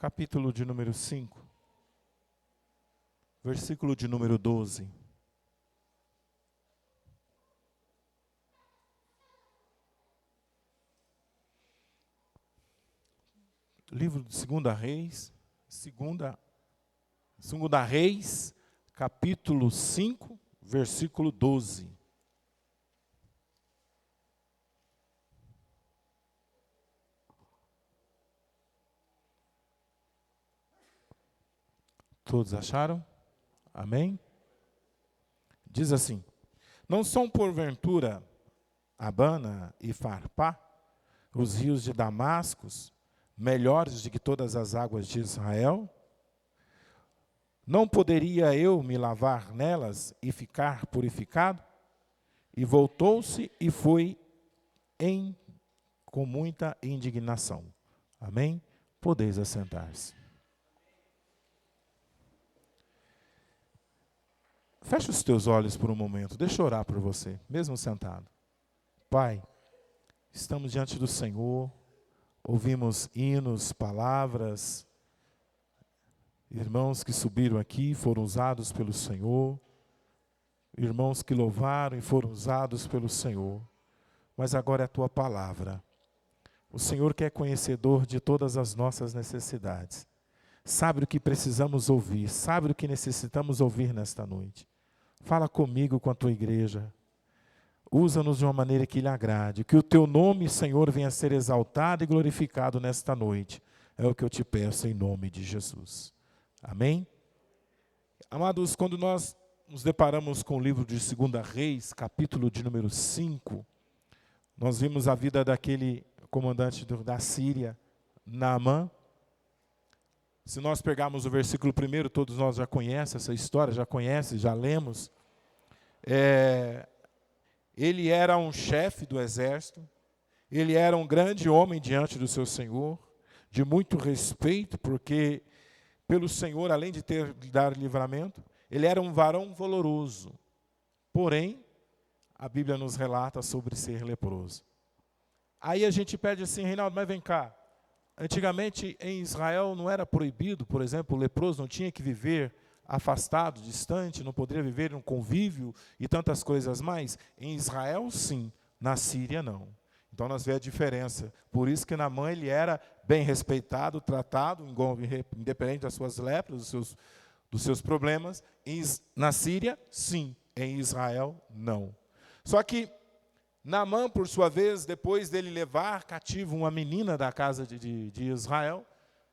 capítulo de número 5, versículo de número 12. Livro de 2 Reis, 2 Reis, capítulo 5, versículo 12. Todos acharam? Amém? Diz assim: não são porventura Abana e Farpá, os rios de Damascos, melhores do que todas as águas de Israel? Não poderia eu me lavar nelas e ficar purificado? E voltou-se e foi com muita indignação. Amém? Podeis assentar-se. Feche os teus olhos por um momento, deixa eu orar por você, mesmo sentado. Pai, estamos diante do Senhor, ouvimos hinos, palavras, irmãos que subiram aqui foram usados pelo Senhor, irmãos que louvaram e foram usados pelo Senhor, mas agora é a tua palavra. O Senhor que é conhecedor de todas as nossas necessidades, sabe o que precisamos ouvir, sabe o que necessitamos ouvir nesta noite. Fala comigo, com a tua igreja. Usa-nos de uma maneira que lhe agrade. Que o teu nome, Senhor, venha a ser exaltado e glorificado nesta noite. É o que eu te peço em nome de Jesus. Amém? Amados, quando nós nos deparamos com o livro de 2 Reis, capítulo de número 5, nós vimos a vida daquele comandante da Síria, Naamã. Se nós pegarmos o versículo 1, todos nós já conhecemos essa história, já lemos. Ele era um chefe do exército, ele era um grande homem diante do seu Senhor, de muito respeito, porque pelo Senhor, além de dar livramento, ele era um varão valoroso. Porém, a Bíblia nos relata sobre ser leproso. Aí a gente pede assim: Reinaldo, mas vem cá. Antigamente, em Israel, não era proibido, por exemplo, o leproso não tinha que viver afastado, distante, não poderia viver em um convívio e tantas coisas mais? Em Israel, sim. Na Síria, não. Então, nós vemos a diferença. Por isso que Naamã, ele era bem respeitado, tratado, independente das suas lepras, dos seus problemas. Na Síria, sim. Em Israel, não. Só que Naamã, por sua vez, depois dele levar cativo uma menina da casa de Israel,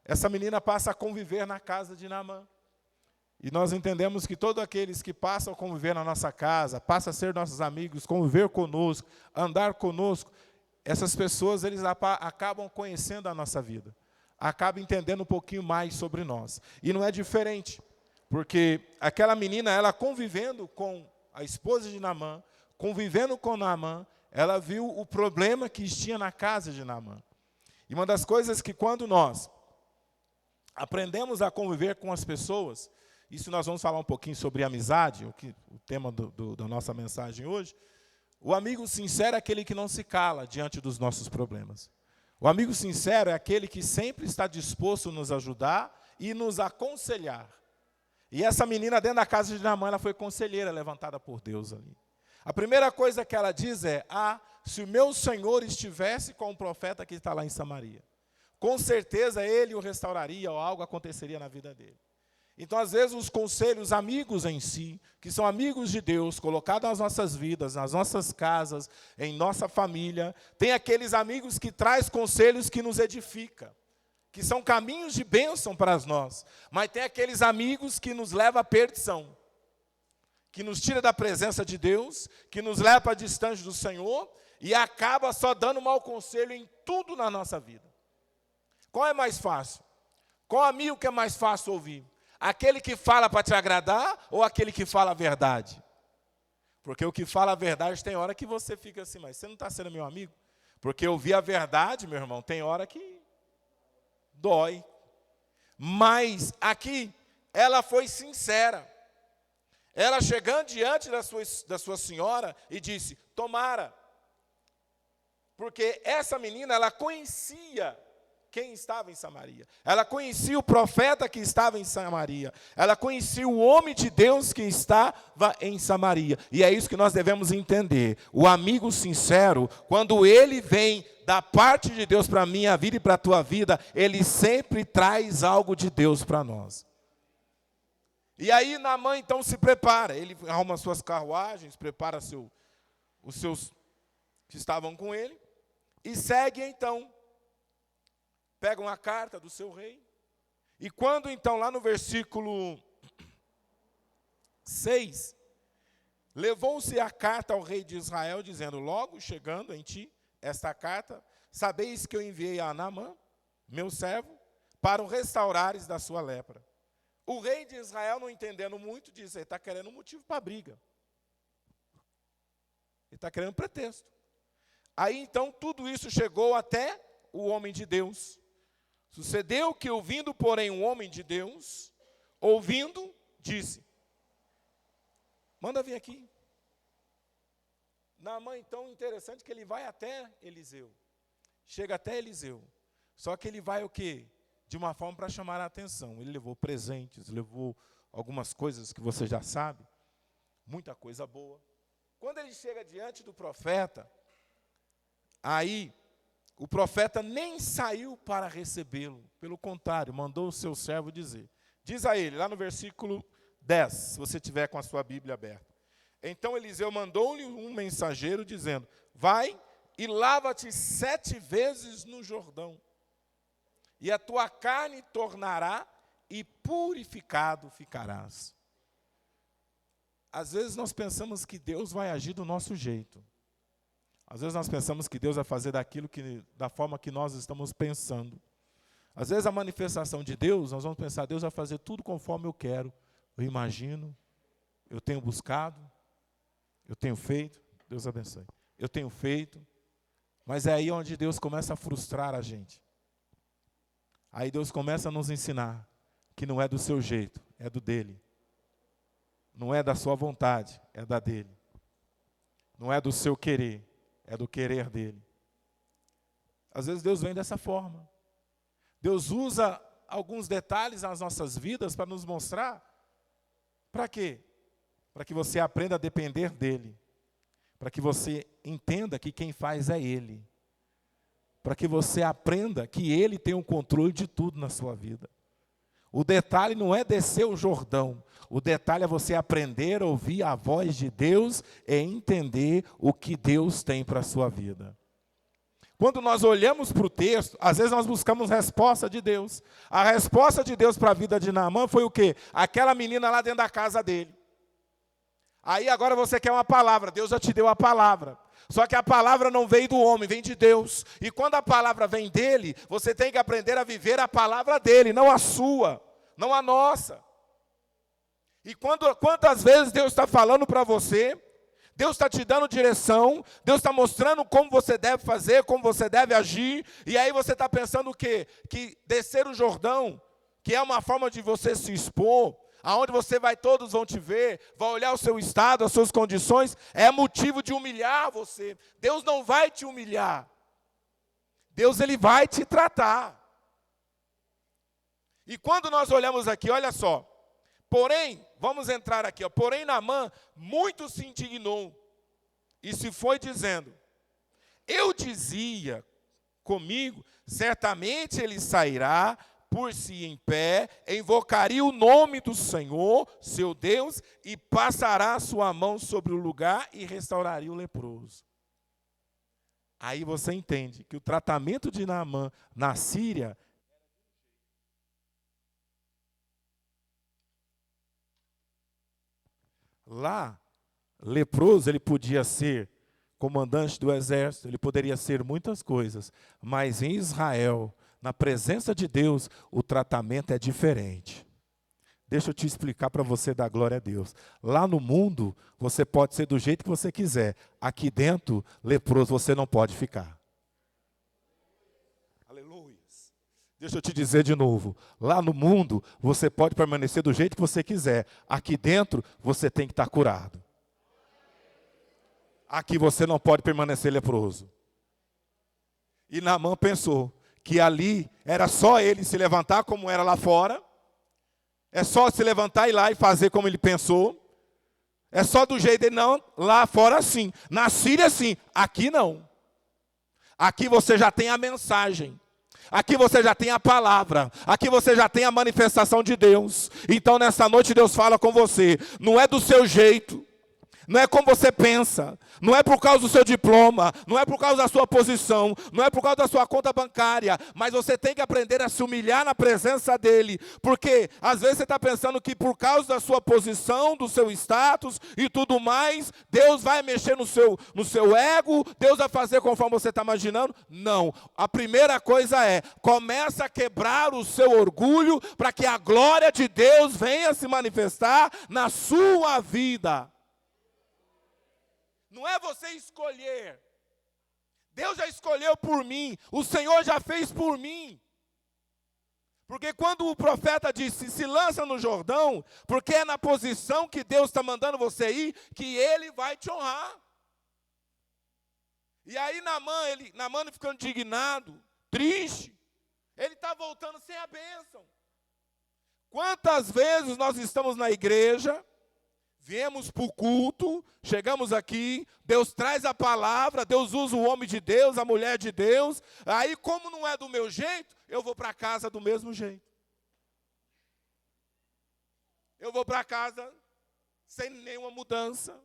essa menina passa a conviver na casa de Naamã. E nós entendemos que todos aqueles que passam a conviver na nossa casa, passam a ser nossos amigos, conviver conosco, andar conosco, essas pessoas eles acabam conhecendo a nossa vida, acabam entendendo um pouquinho mais sobre nós. E não é diferente, porque aquela menina, ela convivendo com a esposa de Naamã, convivendo com Naamã, ela viu o problema que tinha na casa de Naamã. E uma das coisas que quando nós aprendemos a conviver com as pessoas, isso nós vamos falar um pouquinho sobre amizade, o tema da nossa mensagem hoje. O amigo sincero é aquele que não se cala diante dos nossos problemas. O amigo sincero é aquele que sempre está disposto a nos ajudar e nos aconselhar. E essa menina dentro da casa de Naamã, ela foi conselheira levantada por Deus ali. A primeira coisa que ela diz é: se o meu Senhor estivesse com o profeta que está lá em Samaria, com certeza ele o restauraria ou algo aconteceria na vida dele. Então, às vezes, os conselhos, amigos em si, que são amigos de Deus, colocados nas nossas vidas, nas nossas casas, em nossa família, tem aqueles amigos que trazem conselhos que nos edificam, que são caminhos de bênção para nós, mas tem aqueles amigos que nos levam à perdição, que nos tira da presença de Deus, que nos leva para distante do Senhor e acaba só dando mau conselho em tudo na nossa vida. Qual é mais fácil? Qual amigo que é mais fácil ouvir? Aquele que fala para te agradar ou aquele que fala a verdade? Porque o que fala a verdade tem hora que você fica assim: mas você não está sendo meu amigo? Porque ouvir a verdade, meu irmão, tem hora que dói. Mas aqui, ela foi sincera. Ela chegando diante da sua senhora e disse: tomara. Porque essa menina, ela conhecia quem estava em Samaria. Ela conhecia o profeta que estava em Samaria. Ela conhecia o homem de Deus que estava em Samaria. E é isso que nós devemos entender. O amigo sincero, quando ele vem da parte de Deus para a minha vida e para a tua vida, ele sempre traz algo de Deus para nós. E aí Naamã então se prepara. Ele arruma suas carruagens, prepara os seus que estavam com ele. E segue então. Pega uma carta do seu rei. E quando então, lá no versículo 6, levou-se a carta ao rei de Israel, dizendo: logo chegando em ti esta carta, sabeis que eu enviei a Naamã, meu servo, para o restaurares da sua lepra. O rei de Israel, não entendendo muito, disse: ele está querendo um motivo para a briga. Ele está querendo um pretexto. Aí então tudo isso chegou até o homem de Deus. Sucedeu que, ouvindo, porém, um homem de Deus, ouvindo, disse: manda vir aqui. Naamã, então, interessante que ele vai até Eliseu. Chega até Eliseu. Só que ele vai o quê? De uma forma para chamar a atenção. Ele levou presentes, levou algumas coisas que você já sabe. Muita coisa boa. Quando ele chega diante do profeta, aí o profeta nem saiu para recebê-lo. Pelo contrário, mandou o seu servo dizer. Diz a ele, lá no versículo 10, se você tiver com a sua Bíblia aberta. Então Eliseu mandou-lhe um mensageiro dizendo: vai e lava-te 7 vezes no Jordão, e a tua carne tornará, e purificado ficarás. Às vezes nós pensamos que Deus vai agir do nosso jeito. Às vezes nós pensamos que Deus vai fazer da forma que nós estamos pensando. Às vezes a manifestação de Deus, nós vamos pensar: Deus vai fazer tudo conforme eu quero. Eu imagino, eu tenho buscado, eu tenho feito. Deus abençoe. Eu tenho feito. Mas é aí onde Deus começa a frustrar a gente. Aí Deus começa a nos ensinar que não é do seu jeito, é do dele. Não é da sua vontade, é da dele. Não é do seu querer, é do querer dele. Às vezes Deus vem dessa forma. Deus usa alguns detalhes nas nossas vidas para nos mostrar. Para quê? Para que você aprenda a depender dele. Para que você entenda que quem faz é ele. Para que você aprenda que ele tem o controle de tudo na sua vida. O detalhe não é descer o Jordão. O detalhe é você aprender a ouvir a voz de Deus e entender o que Deus tem para a sua vida. Quando nós olhamos para o texto, às vezes nós buscamos resposta de Deus. A resposta de Deus para a vida de Naamã foi o quê? Aquela menina lá dentro da casa dele. Aí agora você quer uma palavra, Deus já te deu a palavra. Só que a palavra não veio do homem, vem de Deus. E quando a palavra vem dele, você tem que aprender a viver a palavra dele, não a sua, não a nossa. E quantas vezes Deus está falando para você, Deus está te dando direção, Deus está mostrando como você deve fazer, como você deve agir, e aí você está pensando o quê? Que descer o Jordão, que é uma forma de você se expor, aonde você vai, todos vão te ver, vai olhar o seu estado, as suas condições, é motivo de humilhar você. Deus não vai te humilhar. Deus, ele vai te tratar. E quando nós olhamos aqui, olha só, porém, vamos entrar aqui, ó, porém Naamã muito se indignou e se foi dizendo: eu dizia comigo, certamente ele sairá por si em pé, invocaria o nome do Senhor, seu Deus, e passará a sua mão sobre o lugar e restauraria o leproso. Aí você entende que o tratamento de Naamã na Síria lá, leproso, ele podia ser comandante do exército, ele poderia ser muitas coisas, mas em Israel, na presença de Deus, o tratamento é diferente. Deixa eu te explicar para você dar glória a Deus. Lá no mundo, você pode ser do jeito que você quiser. Aqui dentro, leproso, você não pode ficar. Aleluia. Deixa eu te dizer de novo. Lá no mundo, você pode permanecer do jeito que você quiser. Aqui dentro, você tem que estar curado. Aqui você não pode permanecer leproso. E Naamã pensou que ali era só ele se levantar como era lá fora, é só se levantar e ir lá e fazer como ele pensou, é só do jeito dele, não, lá fora sim, na Síria sim, aqui não. Aqui você já tem a mensagem. Aqui você já tem a palavra, aqui você já tem a manifestação de Deus. Então nessa noite Deus fala com você, não é do seu jeito, não é como você pensa, não é por causa do seu diploma, não é por causa da sua posição, não é por causa da sua conta bancária, mas você tem que aprender a se humilhar na presença dEle, porque às vezes você está pensando que por causa da sua posição, do seu status e tudo mais, Deus vai mexer no seu ego, Deus vai fazer conforme você está imaginando. Não, a primeira coisa é, começa a quebrar o seu orgulho, para que a glória de Deus venha se manifestar na sua vida. Não é você escolher. Deus já escolheu por mim. O Senhor já fez por mim. Porque quando o profeta disse, se lança no Jordão, porque é na posição que Deus está mandando você ir, que Ele vai te honrar. E aí Naamã ficando indignado, triste, ele está voltando sem a bênção. Quantas vezes nós estamos na igreja, viemos para o culto, chegamos aqui, Deus traz a palavra, Deus usa o homem de Deus, a mulher de Deus, aí como não é do meu jeito, eu vou para casa do mesmo jeito. Eu vou para casa sem nenhuma mudança.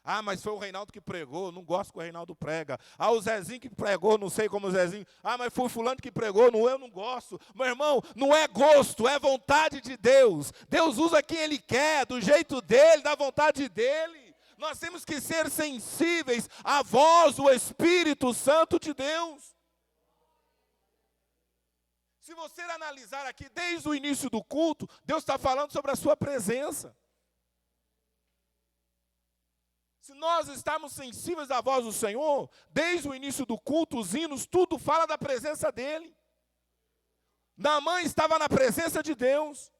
Ah, mas foi o Reinaldo que pregou, não gosto que o Reinaldo prega. Ah, o Zezinho que pregou, não sei como o Zezinho. Ah, mas foi o fulano que pregou, eu não gosto. Meu irmão, não é gosto, é vontade de Deus. Deus usa quem Ele quer, do jeito dEle, da vontade dEle. Nós temos que ser sensíveis à voz do Espírito Santo de Deus. Se você analisar aqui, desde o início do culto, Deus está falando sobre a sua presença. Se nós estamos sensíveis à voz do Senhor, desde o início do culto, os hinos, tudo fala da presença dEle. Naamã estava na presença de Deus,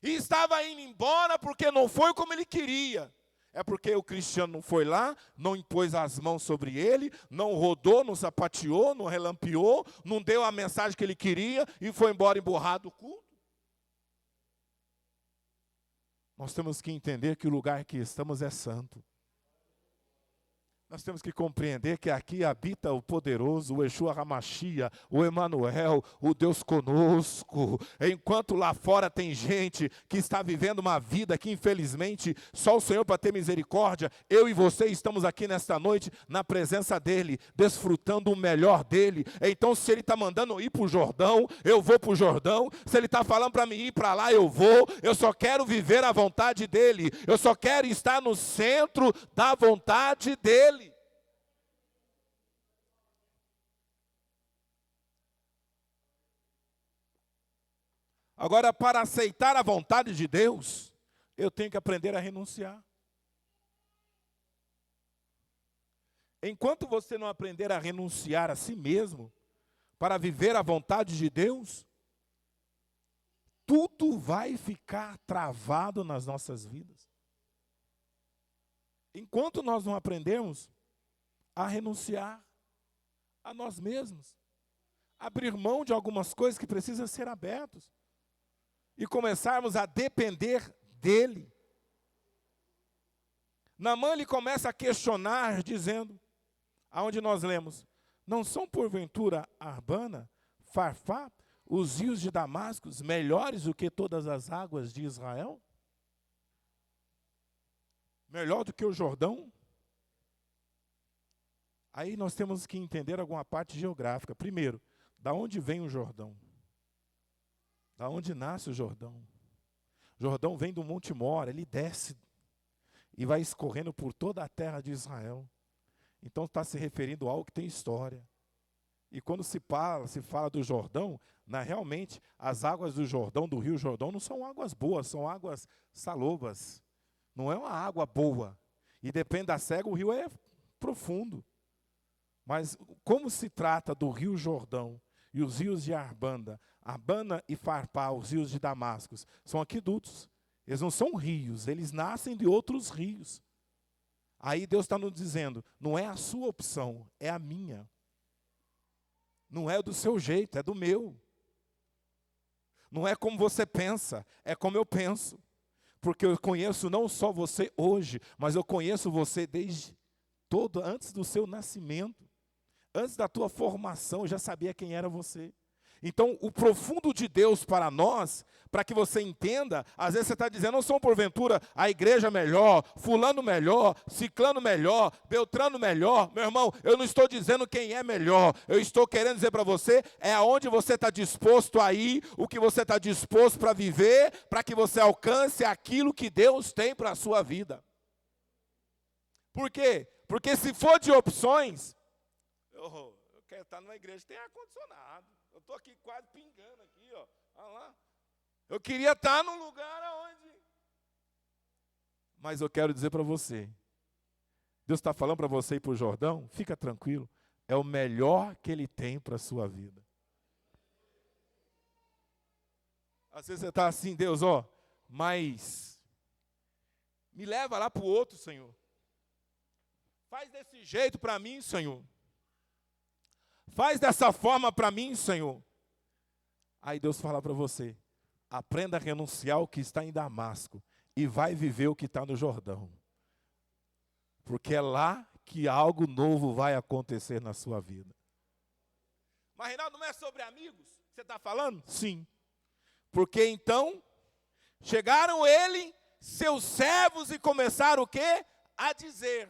e estava indo embora porque não foi como ele queria. É porque o cristiano não foi lá, não impôs as mãos sobre ele, não rodou, não sapateou, não relampeou, não deu a mensagem que ele queria e foi embora emburrado do culto. Nós temos que entender que o lugar que estamos é santo. Nós temos que compreender que aqui habita o poderoso, o Yeshua HaMashiach, o Emanuel, o Deus conosco. Enquanto lá fora tem gente que está vivendo uma vida que infelizmente só o Senhor para ter misericórdia, eu e você estamos aqui nesta noite na presença dEle, desfrutando o melhor dEle. Então se Ele está mandando eu ir para o Jordão, eu vou para o Jordão. Se Ele está falando para mim ir para lá, eu vou. Eu só quero viver a vontade dEle. Eu só quero estar no centro da vontade dEle. Agora, para aceitar a vontade de Deus, eu tenho que aprender a renunciar. Enquanto você não aprender a renunciar a si mesmo, para viver a vontade de Deus, tudo vai ficar travado nas nossas vidas. Enquanto nós não aprendermos a renunciar a nós mesmos, abrir mão de algumas coisas que precisam ser abertas, e começarmos a depender dEle. Naamã ele começa a questionar, dizendo, aonde nós lemos, não são porventura Arbana, Farfá, os rios de Damasco, melhores do que todas as águas de Israel? Melhor do que o Jordão? Aí nós temos que entender alguma parte geográfica. Primeiro, da onde vem o Jordão? Da onde nasce o Jordão? O Jordão vem do Monte Mora, ele desce e vai escorrendo por toda a terra de Israel. Então está se referindo a algo que tem história. E quando se fala do Jordão, realmente as águas do Jordão, do rio Jordão, não são águas boas, são águas salobas. Não é uma água boa. E depende da cega, o rio é profundo. Mas como se trata do rio Jordão e os rios de Arbana e Farpá, os rios de Damasco, são aquedutos. Eles não são rios, eles nascem de outros rios. Aí Deus está nos dizendo, não é a sua opção, é a minha. Não é do seu jeito, é do meu. Não é como você pensa, é como eu penso. Porque eu conheço não só você hoje, mas eu conheço você desde antes do seu nascimento. Antes da tua formação, eu já sabia quem era você. Então, o profundo de Deus para nós, para que você entenda, às vezes você está dizendo, não são porventura a igreja melhor, fulano melhor, ciclano melhor, beltrano melhor. Meu irmão, eu não estou dizendo quem é melhor, eu estou querendo dizer para você, é aonde você está disposto a ir, o que você está disposto para viver, para que você alcance aquilo que Deus tem para a sua vida. Por quê? Porque se for de opções, eu quero estar numa igreja que tem ar-condicionado. Eu estou aqui quase pingando aqui, ó. Olha lá. Eu queria estar num lugar aonde. Mas eu quero dizer para você, Deus está falando para você ir para o Jordão, fica tranquilo, é o melhor que Ele tem para a sua vida. Às vezes você está assim, Deus, mas me leva lá para o outro, Senhor. Faz desse jeito para mim, Senhor. Faz dessa forma para mim, Senhor. Aí Deus fala para você, aprenda a renunciar ao que está em Damasco e vai viver o que está no Jordão. Porque é lá que algo novo vai acontecer na sua vida. Mas, Reinaldo, não é sobre amigos que você está falando? Sim. Porque então, chegaram ele, seus servos, e começaram o quê? A dizer.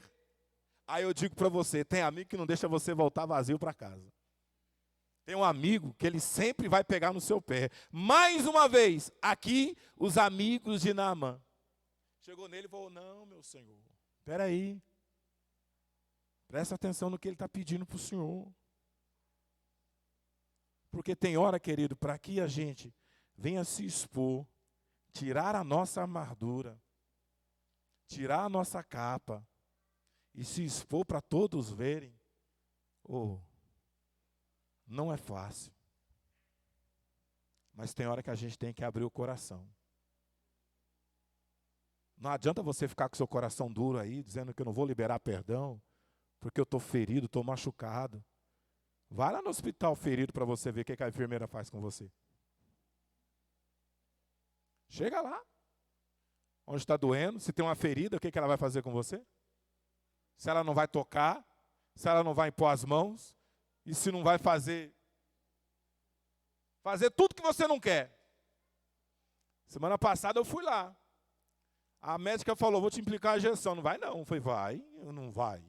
Aí eu digo para você, tem amigo que não deixa você voltar vazio para casa. Tem um amigo que ele sempre vai pegar no seu pé. Mais uma vez, aqui, os amigos de Naamã. Chegou nele e falou, não, meu senhor, espera aí. Presta atenção no que ele está pedindo para o senhor. Porque tem hora, querido, para que a gente venha se expor, tirar a nossa armadura, tirar a nossa capa, e se expor para todos verem, não é fácil. Mas tem hora que a gente tem que abrir o coração. Não adianta você ficar com seu coração duro aí, dizendo que eu não vou liberar perdão, porque eu estou ferido, estou machucado. Vai lá no hospital ferido para você ver o que a enfermeira faz com você. Chega lá. Onde está doendo, se tem uma ferida, o que ela vai fazer com você? Se ela não vai tocar, se ela não vai impor as mãos, e se não vai fazer tudo que você não quer. Semana passada eu fui lá. A médica falou, vou te implicar a injeção. Não vai não. Eu falei, vai, não vai.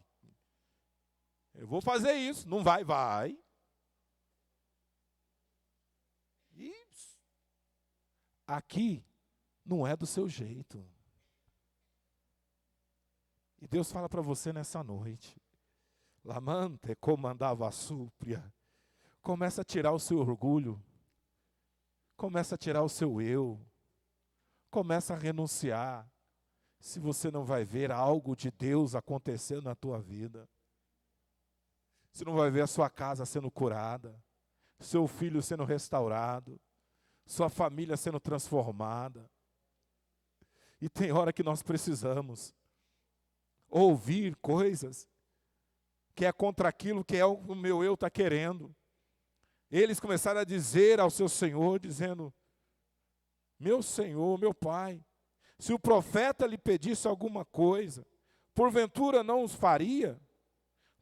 Eu vou fazer isso. Não vai, vai. E aqui não é do seu jeito. E Deus fala para você nessa noite, Lamante comandava a súpria. Começa a tirar o seu orgulho. Começa a tirar o seu eu. Começa a renunciar. Se você não vai ver algo de Deus acontecendo na tua vida. Você não vai ver a sua casa sendo curada. Seu filho sendo restaurado. Sua família sendo transformada. E tem hora que nós precisamos ouvir coisas que é contra aquilo que o meu eu está querendo. Eles começaram a dizer ao seu Senhor, dizendo, meu Senhor, meu Pai, se o profeta lhe pedisse alguma coisa, porventura não os faria?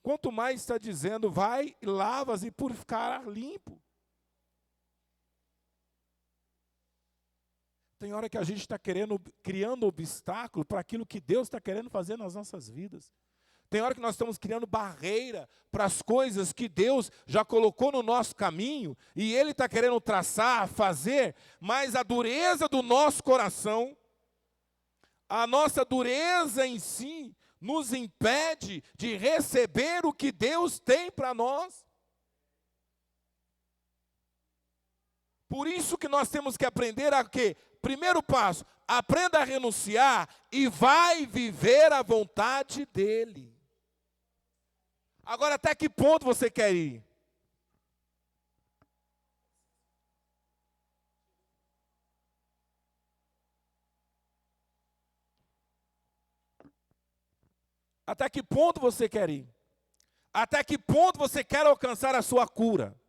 Quanto mais está dizendo, vai e lavas e purificarás limpo. Tem hora que a gente está criando obstáculo para aquilo que Deus está querendo fazer nas nossas vidas. Tem hora que nós estamos criando barreira para as coisas que Deus já colocou no nosso caminho e Ele está querendo traçar, fazer, mas a dureza do nosso coração, a nossa dureza em si, nos impede de receber o que Deus tem para nós. Por isso que nós temos que aprender a quê? Primeiro passo, aprenda a renunciar e vai viver a vontade dEle. Agora, até que ponto você quer ir? Até que ponto você quer ir? Até que ponto você quer alcançar a sua cura?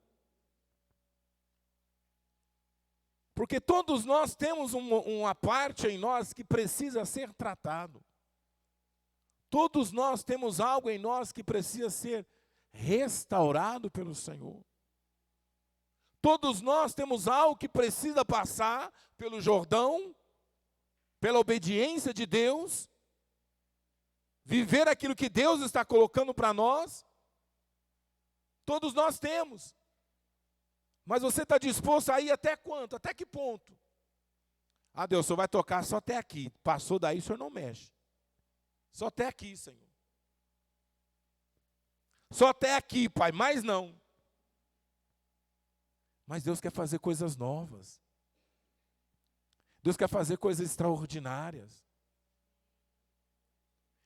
Porque todos nós temos uma parte em nós que precisa ser tratado. Todos nós temos algo em nós que precisa ser restaurado pelo Senhor. Todos nós temos algo que precisa passar pelo Jordão, pela obediência de Deus, viver aquilo que Deus está colocando para nós. Todos nós temos. Mas você está disposto a ir até quanto? Até que ponto? Ah, Deus, o Senhor vai tocar só até aqui. Passou daí, o Senhor não mexe. Só até aqui, Senhor. Só até aqui, Pai, mais não. Mas Deus quer fazer coisas novas. Deus quer fazer coisas extraordinárias.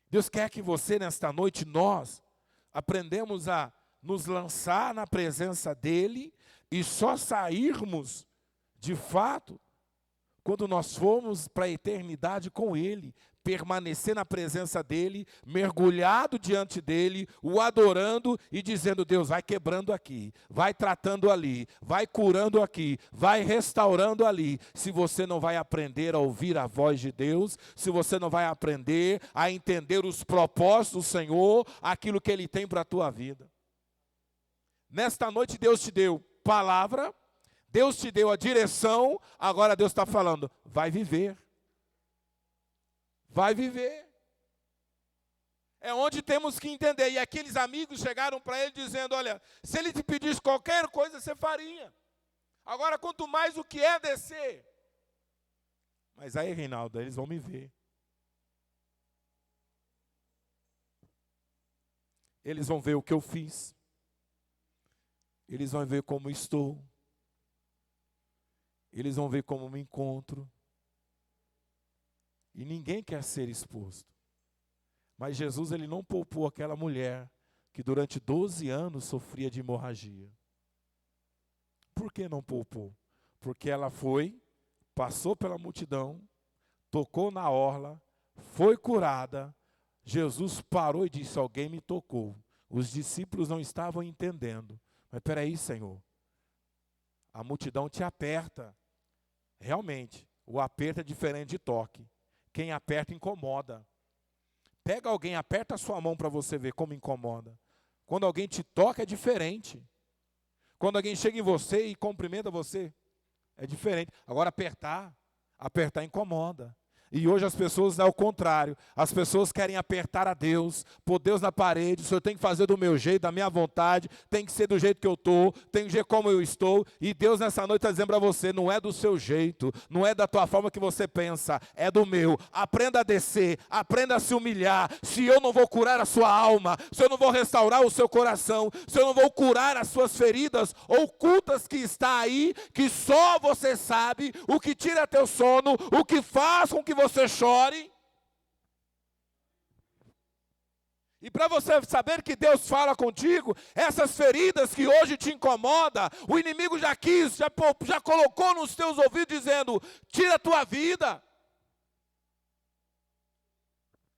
Deus quer que você, nesta noite, nós aprendemos a nos lançar na presença dEle e só sairmos, de fato, quando nós formos para a eternidade com Ele, permanecer na presença dEle, mergulhado diante dEle, o adorando e dizendo: Deus, vai quebrando aqui, vai tratando ali, vai curando aqui, vai restaurando ali. Se você não vai aprender a ouvir a voz de Deus, se você não vai aprender a entender os propósitos do Senhor, aquilo que Ele tem para a tua vida. Nesta noite Deus te deu palavra, Deus te deu a direção, agora Deus está falando: vai viver. Vai viver. É onde temos que entender. E aqueles amigos chegaram para ele dizendo: olha, se ele te pedisse qualquer coisa, você faria. Agora, quanto mais o que é descer. Mas aí, Reinaldo, eles vão me ver. Eles vão ver o que eu fiz. Eles vão ver como estou. Eles vão ver como me encontro. E ninguém quer ser exposto. Mas Jesus, ele não poupou aquela mulher que durante 12 anos sofria de hemorragia. Por que não poupou? Porque ela foi, passou pela multidão, tocou na orla, foi curada. Jesus parou e disse: alguém me tocou. Os discípulos não estavam entendendo. Mas espera aí, Senhor. A multidão te aperta. Realmente, o aperto é diferente de toque. Quem aperta incomoda. Pega alguém, aperta a sua mão para você ver como incomoda. Quando alguém te toca é diferente. Quando alguém chega em você e cumprimenta você, é diferente. Agora apertar incomoda. E hoje as pessoas, ao contrário, as pessoas querem apertar a Deus, pôr Deus na parede: o Senhor tem que fazer do meu jeito, da minha vontade, tem que ser do jeito que eu estou, tem que ser como eu estou. E Deus nessa noite está dizendo para você: não é do seu jeito, não é da tua forma que você pensa, é do meu. Aprenda a descer, aprenda a se humilhar. Se eu não vou curar a sua alma, se eu não vou restaurar o seu coração, se eu não vou curar as suas feridas ocultas que está aí, que só você sabe, o que tira teu sono, o que faz com que você chore. E para você saber que Deus fala contigo, essas feridas que hoje te incomodam, o inimigo já quis, já colocou nos teus ouvidos dizendo: tira a tua vida.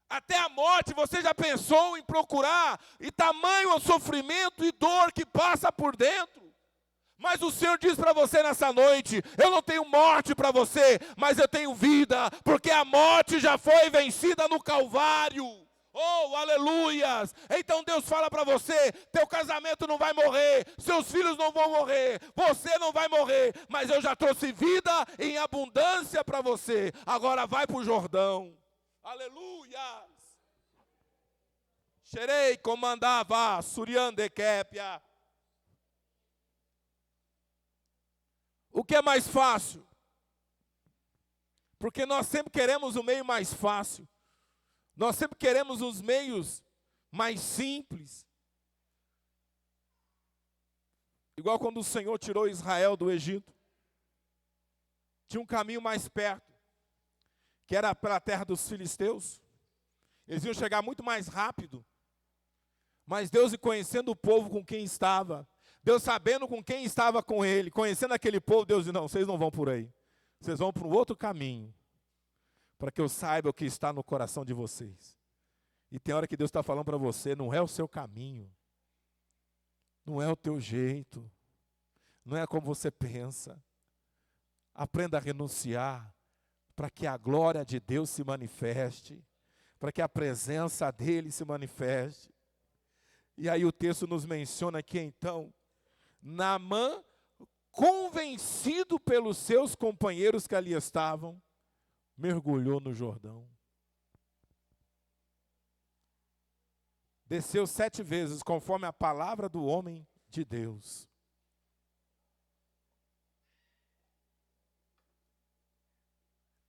Até a morte você já pensou em procurar, e tamanho é o sofrimento e dor que passa por dentro. Mas o Senhor diz para você nessa noite: eu não tenho morte para você, mas eu tenho vida, porque a morte já foi vencida no Calvário. Oh, aleluias! Então Deus fala para você: teu casamento não vai morrer, seus filhos não vão morrer, você não vai morrer, mas eu já trouxe vida em abundância para você. Agora vai para o Jordão. Aleluias! Xerei comandava, suriandekepia. O que é mais fácil? Porque nós sempre queremos o meio mais fácil. Nós sempre queremos os meios mais simples. Igual quando o Senhor tirou Israel do Egito. Tinha um caminho mais perto, que era pela terra dos filisteus. Eles iam chegar muito mais rápido. Mas Deus, conhecendo o povo com quem estava, Deus sabendo com quem estava com ele, conhecendo aquele povo, Deus disse: não, vocês não vão por aí. Vocês vão para um outro caminho, para que eu saiba o que está no coração de vocês. E tem hora que Deus está falando para você: não é o seu caminho, não é o teu jeito, não é como você pensa. Aprenda a renunciar para que a glória de Deus se manifeste, para que a presença dele se manifeste. E aí o texto nos menciona que então, Naamã, convencido pelos seus companheiros que ali estavam, mergulhou no Jordão. Desceu 7 vezes, conforme a palavra do homem de Deus.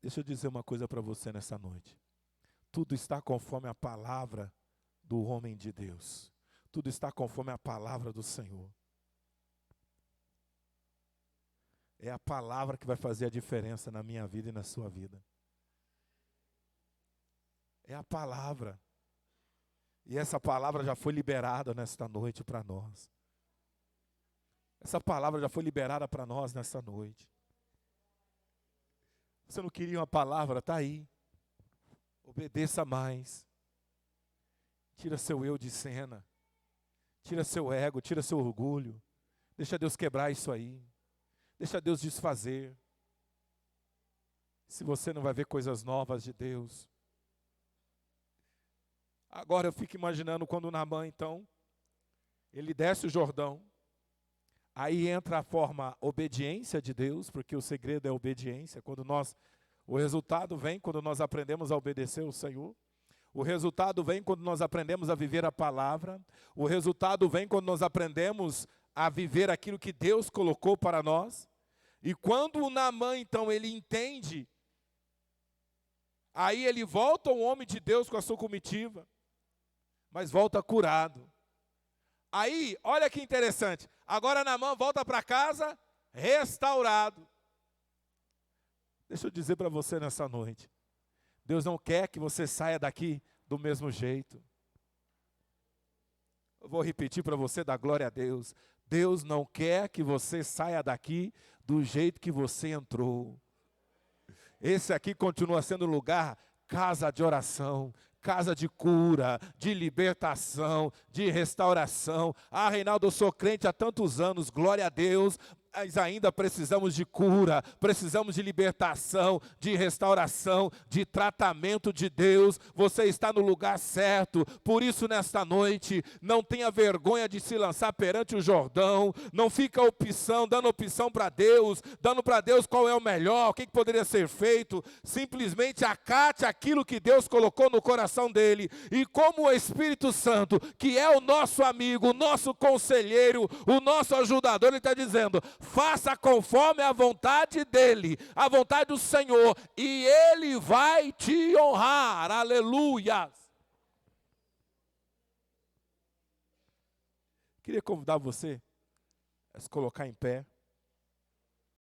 Deixa eu dizer uma coisa para você nessa noite. Tudo está conforme a palavra do homem de Deus. Tudo está conforme a palavra do Senhor. É a palavra que vai fazer a diferença na minha vida e na sua vida. É a palavra. E essa palavra já foi liberada nesta noite para nós. Essa palavra já foi liberada para nós nesta noite. Você não queria uma palavra? Está aí. Obedeça mais. Tira seu eu de cena. Tira seu ego, tira seu orgulho. Deixa Deus quebrar isso aí. Deixa Deus desfazer. Se você não vai ver coisas novas de Deus. Agora eu fico imaginando quando Naamã, então, ele desce o Jordão. Aí entra a forma obediência de Deus, porque o segredo é a obediência. O resultado vem quando nós aprendemos a obedecer ao Senhor. O resultado vem quando nós aprendemos a viver a palavra. O resultado vem quando nós aprendemos a viver aquilo que Deus colocou para nós. E quando o Naamã, então, ele entende, aí ele volta ao homem de Deus com a sua comitiva, mas volta curado. Aí, olha que interessante, agora Naamã volta para casa restaurado. Deixa eu dizer para você nessa noite, Deus não quer que você saia daqui do mesmo jeito. Eu vou repetir para você, dar glória a Deus. Deus não quer que você saia daqui do jeito que você entrou. Esse aqui continua sendo lugar, casa de oração, casa de cura, de libertação, de restauração. Ah, Reinaldo, eu sou crente há tantos anos, glória a Deus, mas ainda precisamos de cura, precisamos de libertação, de restauração, de tratamento de Deus. Você está no lugar certo. Por isso, nesta noite, não tenha vergonha de se lançar perante o Jordão. Não fica dando opção para Deus, dando para Deus qual é o melhor, o que poderia ser feito. Simplesmente acate aquilo que Deus colocou no coração dele. E como o Espírito Santo, que é o nosso amigo, o nosso conselheiro, o nosso ajudador, ele está dizendo: faça conforme a vontade dele, a vontade do Senhor, e ele vai te honrar. Aleluia! Queria convidar você a se colocar em pé.